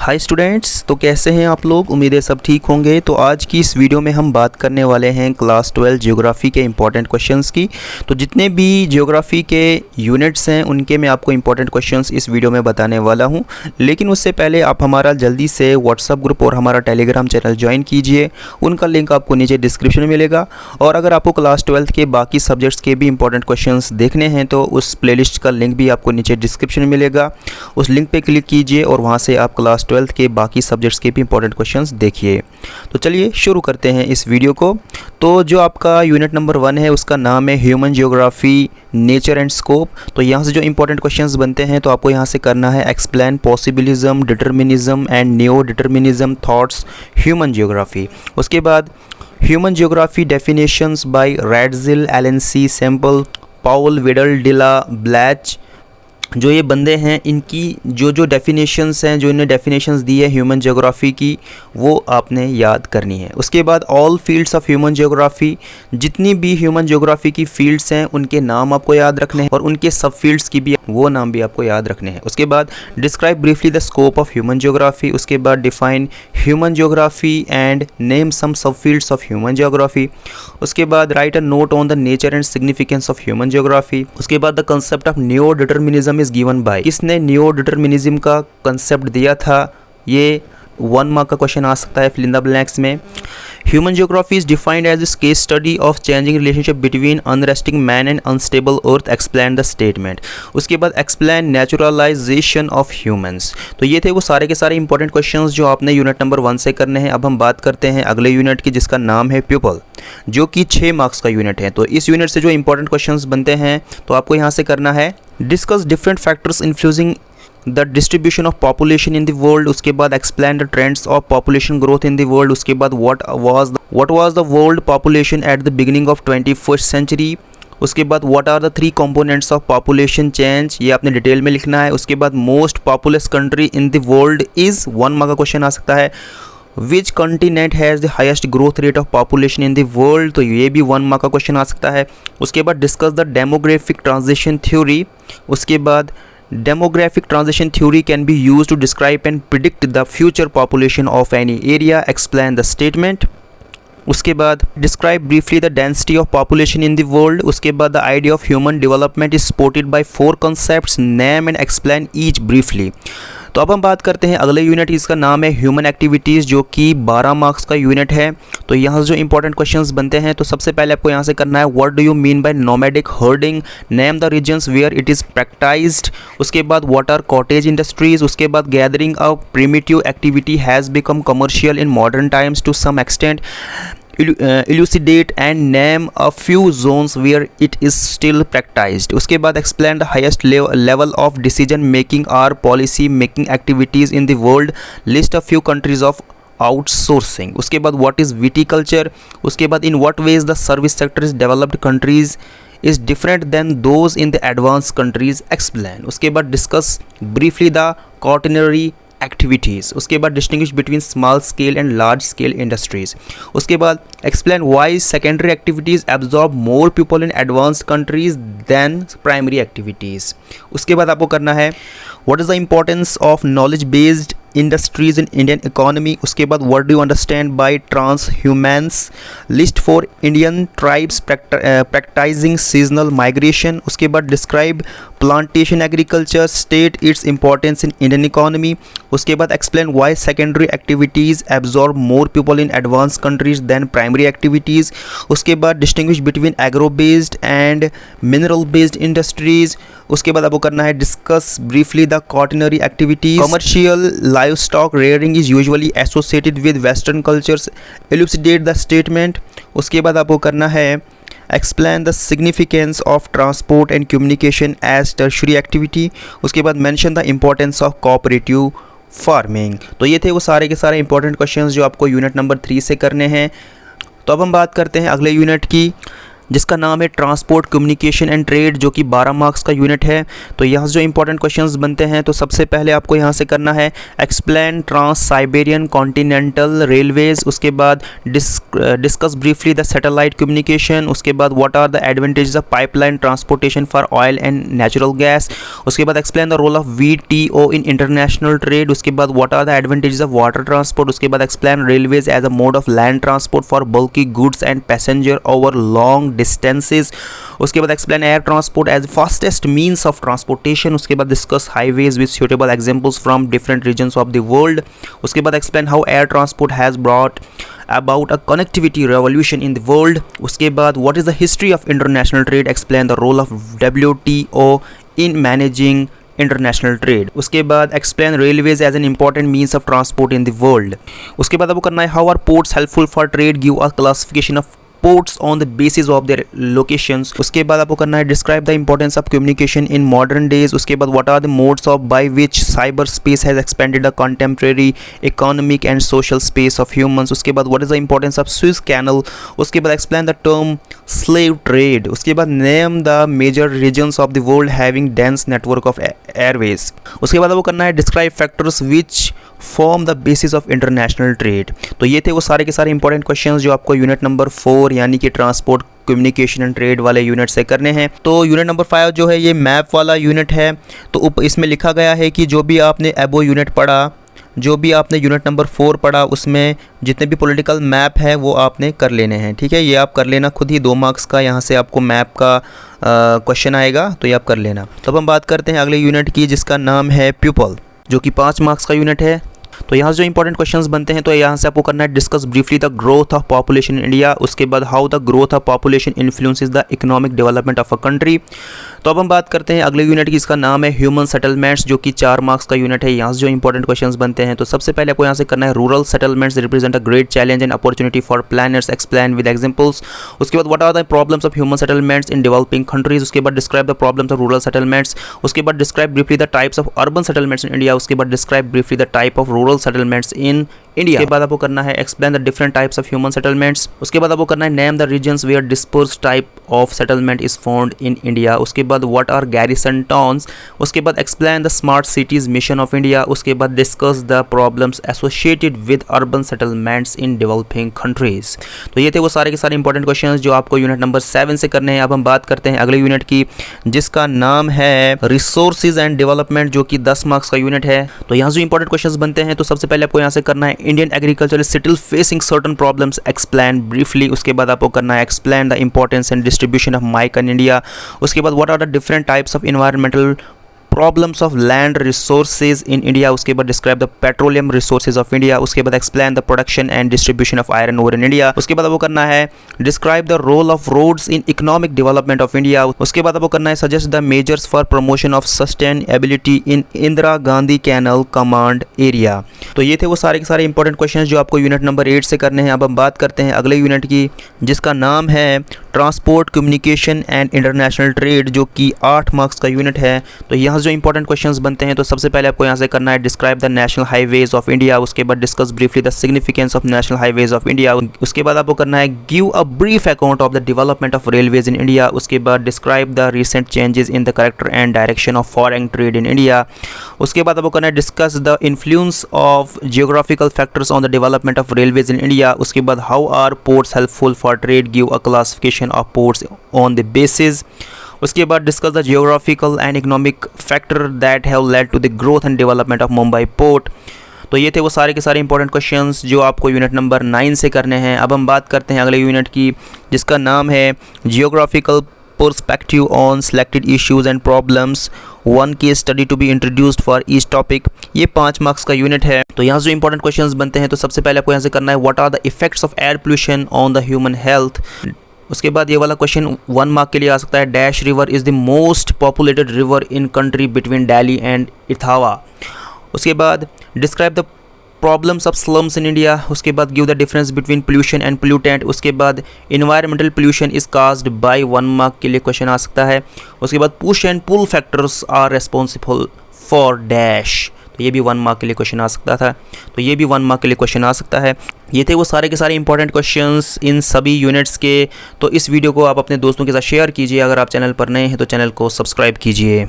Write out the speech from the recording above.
Hi students, तो कैसे हैं आप लोग। उम्मीद है सब ठीक होंगे। तो आज की इस वीडियो में हम बात करने वाले हैं क्लास 12 ज्योग्राफी के इंपॉर्टेंट क्वेश्चंस की। तो जितने भी ज्योग्राफी के यूनिट्स हैं उनके मैं आपको इंपॉर्टेंट क्वेश्चंस इस वीडियो में बताने वाला हूं। लेकिन उससे पहले आप हमारा जल्दी से व्हाट्सअप ग्रुप और हमारा टेलीग्राम चैनल ज्वाइन कीजिए। उनका लिंक आपको नीचे डिस्क्रिप्शन में मिलेगा। और अगर आपको क्लास 12 के बाकी सब्जेक्ट्स के भी इंपॉर्टेंट क्वेश्चंस देखने हैं तो उस प्लेलिस्ट का लिंक भी आपको नीचे डिस्क्रिप्शन में मिलेगा। उस लिंक पर क्लिक कीजिए और वहाँ से आप क्लास 12 के बाकी सब्जेक्ट्स के भी इंपॉर्टेंट क्वेश्चंस देखिए। तो चलिए शुरू करते हैं इस वीडियो को। तो जो आपका यूनिट नंबर 1 है उसका नाम है human geography, nature and scope. तो यहाँ से जो इंपॉर्टेंट क्वेश्चंस बनते हैं तो आपको यहाँ से करना है explain possibilism, determinism and neo determinism thoughts human geography. उसके बाद human geography definitions by Ratzel, Ellen, Semple, Paul, Vidal, de la, Blache. जो ये बंदे हैं इनकी जो डेफिनेशंस हैं, जो इन्होंने डेफिनेशंस दी है ह्यूमन ज्योग्राफी की, वो आपने याद करनी है। उसके बाद all fields of human geography, जितनी भी ह्यूमन ज्योग्राफी की फील्ड्स हैं उनके नाम आपको याद रखने हैं और उनके सब फील्ड्स की भी वो नाम भी आपको याद रखने हैं। उसके बाद describe briefly the scope of human geography. उसके बाद define human geography and name some subfields of human geography. उसके बाद write a note on the nature and significance of human geography. उसके बाद the concept of neo determinism is given by. किसने neo determinism का concept दिया था, ये 1 mark का क्वेश्चन आ सकता है फिल इन द ब्लैंक्स में। Human geography is defined as a case study of changing relationship between unresting man and unstable earth. Explain the statement. उसके बाद एक्सप्लेन नेचुरलाइजेशन ऑफ ह्यूमंस। तो ये थे वो सारे के सारे इंपॉर्टेंट क्वेश्चंस जो आपने यूनिट नंबर 1 से करने हैं। अब हम बात करते हैं अगले यूनिट की जिसका नाम है प्यूपल, जो कि 6 मार्क्स का यूनिट है। तो इस यूनिट से जो इंपॉर्टेंट क्वेश्चंस बनते हैं तो आपको यहाँ से करना है discuss different factors influencing the distribution of population in the world. उसके बाद explain the trends of population growth in the world. उसके बाद what was the world population at the beginning of 21st century. उसके बाद what are the 3 components of population change, ये आपने detail में लिखना है। उसके बाद most populous country in the world is 1 mark का क्वेश्चन आ सकता है। Which continent has the highest growth rate of population in the world, तो ये भी 1 मार्क का क्वेश्चन आ सकता है। उसके बाद discuss the demographic transition theory. उसके बाद demographic transition theory can be used to describe and predict the future population of any area. Explain the statement. उसके बाद describe briefly the density of population in the world. उसके बाद the idea of human development is supported by 4 concepts. Name and explain each briefly. तो अब हम बात करते हैं अगले यूनिट, इसका नाम है ह्यूमन एक्टिविटीज़, जो कि 12 मार्क्स का यूनिट है। तो यहाँ से जो इंपॉर्टेंट क्वेश्चंस बनते हैं तो सबसे पहले आपको यहाँ से करना है what do you mean by nomadic herding, name the regions where it is practised. उसके बाद व्हाट आर कॉटेज इंडस्ट्रीज। उसके बाद gathering a primitive activity has become commercial in modern times to some extent. elucidate and name a few zones where it is still practiced. उसके बाद explain the highest level of decision making or policy making activities in the world. List a few countries of outsourcing. उसके बाद what is viticulture. उसके बाद in what ways the service sector is developed countries is different than those in the advanced countries. Explain. उसके बाद discuss briefly the quaternary activities. उसके बाद distinguish between small scale and large scale industries. उसके बाद explain why secondary activities absorb more people in advanced countries than primary activities. उसके बाद आपको करना है what is the importance of knowledge based industries in Indian economy. उसके बाद what do you understand by transhumance. List four Indian tribes practising seasonal migration. उसके बाद describe plantation agriculture, state its importance in Indian economy. उसके बाद explain why secondary activities absorb more people in advance countries than primary activities. उसके बाद distinguish between agro based and mineral based industries. उसके बाद आपको करना है discuss briefly the quaternary activities. Commercial livestock rearing is usually associated with western cultures. Elucidate the statement. उसके बाद आपको करना है explain the significance of transport and communication as tertiary activity. उसके बाद mention the importance of cooperative farming. तो ये थे वो सारे के सारे इंपॉर्टेंट क्वेश्चंस जो आपको यूनिट नंबर 3 से करने हैं। तो अब हम बात करते हैं अगले यूनिट की जिसका नाम है ट्रांसपोर्ट कम्युनिकेशन एंड ट्रेड, जो कि 12 मार्क्स का यूनिट है। तो यहाँ से जो इंपॉर्टेंट क्वेश्चंस बनते हैं, तो सबसे पहले आपको यहाँ से करना है explain trans Siberian continental railways, उसके बाद discuss briefly the satellite communication, उसके बाद what are the advantages of pipeline transportation for oil and natural gas, उसके बाद explain the role of WTO in international trade, उसके बाद what are the advantages of water transport, उसके बाद explain railways as a mode of land transport for bulky goods and passenger over long distances, उसके बाद explain air transport as fastest means of transportation, उसके बाद discuss highways with suitable examples from different regions of the world, उसके बाद explain how air transport has brought about a connectivity revolution in the world, उसके बाद what is the history of international trade, explain the role of WTO in managing international trade, उसके बाद explain railways as an important means of transport in the world, उसके बाद आपको करना है how are ports helpful for trade, give a classification of ports on the basis of their locations, उसके बाद आपको करना है describe the importance of communication in modern days, उसके बाद what are the modes of by which cyberspace has expanded the contemporary economic and social space of humans, उसके बाद what is the importance of Suez Canal, उसके बाद explain the term slave trade, उसके बाद name the major regions of the world having dense network of airways, उसके बाद आपको करना है describe factors which form the basis of international trade। तो ये थे वो सारे के सारे इंपॉर्टेंट क्वेश्चंस जो आपको यूनिट नंबर 4 यानी कि ट्रांसपोर्ट कम्युनिकेशन एंड ट्रेड वाले यूनिट से करने हैं। तो यूनिट नंबर 5 जो है ये मैप वाला यूनिट है। तो इसमें लिखा गया है कि जो भी आपने एबो यूनिट पढ़ा, जो भी आपने यूनिट नंबर 4 पढ़ा, उसमें जितने भी पॉलिटिकल मैप है वो आपने कर लेने हैं। ठीक है, ये आप कर लेना खुद ही, 2 मार्क्स का यहाँ से आपको मैप का क्वेश्चन आएगा, तो ये आप कर लेना। तो अब हम बात करते हैं अगले यूनिट की, जिसका नाम है पीपल, जो कि 5 मार्क्स का यूनिट है। तो यहाँ से जो इंपॉर्टेंट क्वेश्चंस बनते हैं, तो यहाँ से आपको करना है discuss briefly the growth of population in India, उसके बाद how the growth of population influences the economic development of a country. तो अब हम बात करते हैं अगले यूनिट की, इसका नाम है ह्यूमन सेटलमेंट्स, जो कि 4 मार्क्स का यूनिट है। यहाँ से जो इंपॉर्टेंट क्वेश्चंस बनते हैं, तो सबसे पहले आपको यहाँ से करना है rural settlements represent a great challenge and opportunity for planners, explain with examples. उसके बाद what are the problems of human settlements in developing countries, उसके बाद describe the problems of rural settlements, उसके बाद describe briefly the types of urban settlements in India, उसके बाद describe briefly the type of rural settlements in India. के बाद आपको करना है explain the different types of human settlements, उसके बाद आपको करना है name the regions where dispersed type of settlement is found in India, उसके बाद व्हाट आर गैरिसन टाउन्स, उसके बाद explain the smart cities mission of India, उसके बाद discuss the problems associated with urban settlements in developing countries. तो ये थे वो सारे के सारे इंपॉर्टेंट क्वेश्चंस जो आपको यूनिट नंबर 7 से करने हैं। अब हम बात करते हैं अगले यूनिट की, जिसका नाम है रिसोर्सेज एंड डेवलपमेंट, जो कि 10 मार्क्स का यूनिट है। तो यहाँ जो इंपॉर्टेंट क्वेश्चंस बनते हैं, तो सबसे पहले आपको यहाँ से करना है Indian agriculture is still facing certain problems, explain briefly. उसके बाद आपको करना है explain the importance and distribution of mica in India. उसके बाद what are the different types of environmental problems of land resources in India. उसके बाद describe the petroleum resources of India. उसके बाद explain the production and distribution of iron ore in India. उसके बाद आपको करना है describe the role of roads in economic development of India. उसके बाद आपको करना है suggest the measures for promotion of sustainability in Indira Gandhi canal command area. तो ये थे वो सारे के सारे इंपॉर्टेंट क्वेश्चन जो आपको यूनिट नंबर 8 से करने हैं। अब हम बात करते हैं अगले यूनिट की, जिसका नाम है transport communication and international trade, जो कि 8 मार्क्स का यूनिट है। तो यहाँ जो इंपॉर्टेंट क्वेश्चंस बनते हैं, तो सबसे पहले आपको यहाँ से करना है describe the national highways of India. उसके बाद discuss briefly the significance of national highways of India. उसके बाद आपको करना है give a brief account of the development of railways in India. उसके बाद describe the recent changes in the character and direction of foreign trade in India. उसके बाद आपको करना है discuss the influence of geographical factors on the development of railways in India. उसके बाद how are ports helpful for trade, give a classification of ports on the basis. उसके बाद discuss the geographical and economic factor that have led to the growth and development of Mumbai port. तो ये थे वो सारे के सारे इंपॉर्टेंट क्वेश्चंस जो आपको यूनिट नंबर 9 से करने हैं। अब हम बात करते हैं अगले यूनिट की, जिसका नाम है geographical perspective on selected issues and problems, 1 case study to be introduced for each topic. ये 5 मार्क्स का यूनिट है। तो यहाँ जो इंपॉर्टेंट क्वेश्चंस बनते हैं, तो सबसे पहले आपको यहाँ से करना है what are the effects of air pollution on the human health. उसके बाद ये वाला क्वेश्चन 1 मार्क के लिए आ सकता है, dash river is the most populated river in country between Delhi and Etawah. उसके बाद describe the problems of slums in India. उसके बाद give the difference between pollution and pollutant. उसके बाद environmental pollution is caused by, 1 mark के लिए question आ सकता है। उसके बाद push and pull factors are responsible for dash, तो ये भी 1 मार्क के लिए क्वेश्चन आ सकता था, तो ये भी 1 मार्क के लिए क्वेश्चन आ सकता है। ये थे वो सारे के सारे इंपॉर्टेंट क्वेश्चंस इन सभी यूनिट्स के। तो इस वीडियो को आप अपने दोस्तों के साथ शेयर कीजिए। अगर आप चैनल पर नए हैं तो चैनल को सब्सक्राइब कीजिए।